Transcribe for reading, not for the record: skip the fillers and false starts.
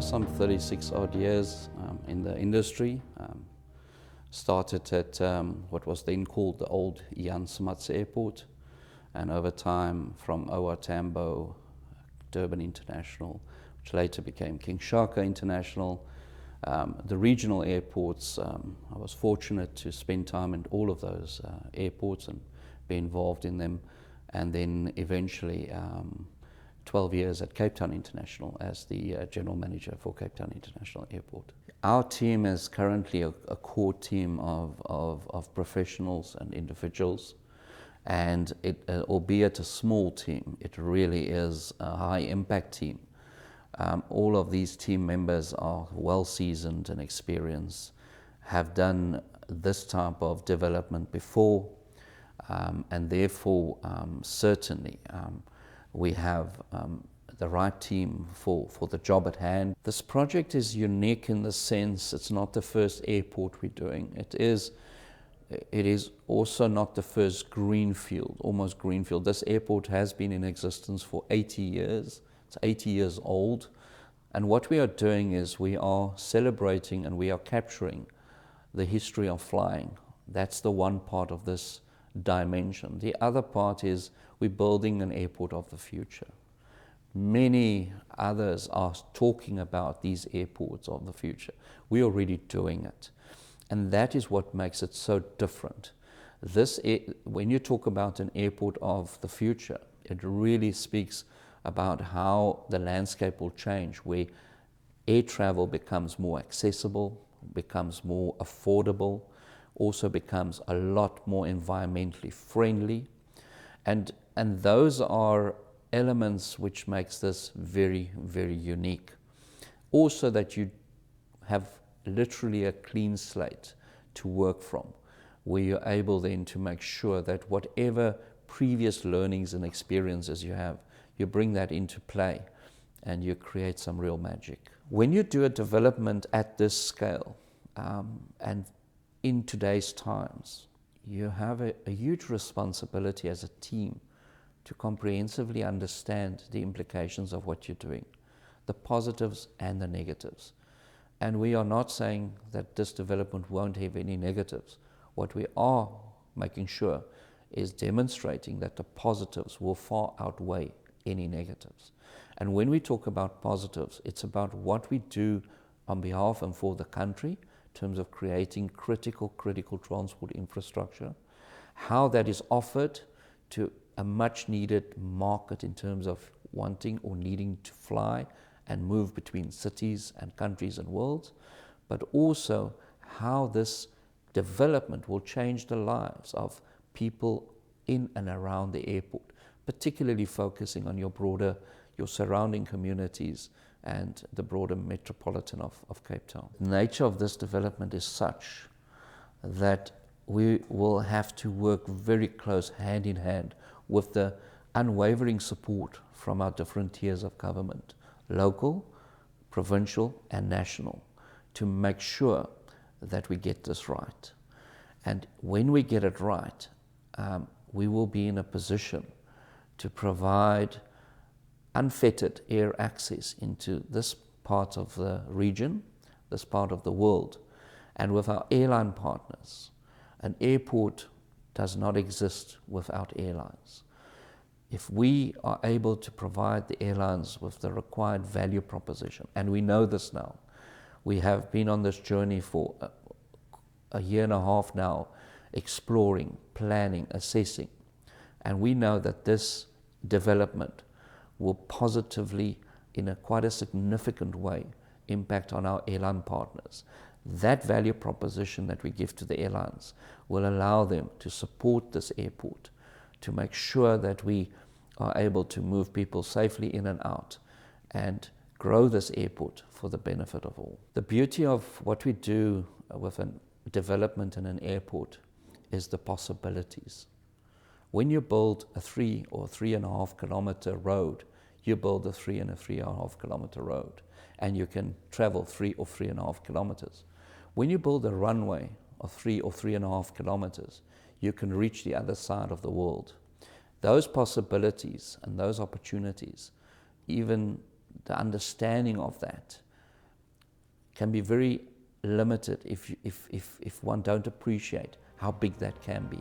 some 36 odd years in the industry. Started at what was then called the old Deon Cloete Airport, and over time from OR Tambo, Durban International, which later became King Shaka International, the regional airports. I was fortunate to spend time in all of those airports and be involved in them, and then eventually 12 years at Cape Town International as the General Manager for Cape Town International Airport. Our team is currently a core team of professionals and individuals, and albeit a small team, it really is a high impact team. All of these team members are well seasoned and experienced, have done this type of development before, and therefore certainly we have the right team for the job at hand. This project is unique in the sense it's not the first airport we're doing. It is also not the first greenfield, almost greenfield. This airport has been in existence for 80 years. It's 80 years old. And what we are doing is we are celebrating and we are capturing the history of flying. That's the one part of this dimension. The other part is we're building an airport of the future. Many others are talking about these airports of the future. We're already doing it. And that is what makes it so different. When you talk about an airport of the future, it really speaks about how the landscape will change, where air travel becomes more accessible, becomes more affordable, also becomes a lot more environmentally friendly. And those are elements which makes this very, very unique. Also that you have literally a clean slate to work from, where you're able then to make sure that whatever previous learnings and experiences you have, you bring that into play and you create some real magic. When you do a development at this scale, and in today's times, you have a huge responsibility as a team to comprehensively understand the implications of what you're doing, the positives and the negatives. And we are not saying that this development won't have any negatives. What we are making sure is demonstrating that the positives will far outweigh any negatives. And when we talk about positives, it's about what we do on behalf and for the country in terms of creating critical transport infrastructure, how that is offered to a much needed market in terms of wanting or needing to fly and move between cities and countries and worlds, but also how this development will change the lives of people in and around the airport, particularly focusing on your surrounding communities and the broader metropolitan of Cape Town. The nature of this development is such that we will have to work very close hand in hand with the unwavering support from our different tiers of government, local, provincial and national, to make sure that we get this right. And when we get it right, we will be in a position to provide unfettered air access into this part of the region, this part of the world. And with our airline partners, an airport does not exist without airlines. If we are able to provide the airlines with the required value proposition, and we know this now, we have been on this journey for a year and a half now, exploring, planning, assessing, and we know that this development will positively, in quite a significant way, impact on our airline partners. That value proposition that we give to the airlines will allow them to support this airport, to make sure that we are able to move people safely in and out and grow this airport for the benefit of all. The beauty of what we do with a development in an airport is the possibilities. When you build a 3 or 3.5 kilometer road, you build a 3 and a 3.5 kilometer road, and you can travel 3 or 3.5 kilometers. When you build a runway of 3 or 3.5 kilometers, you can reach the other side of the world. Those possibilities and those opportunities, even the understanding of that, can be very limited if one don't appreciate how big that can be.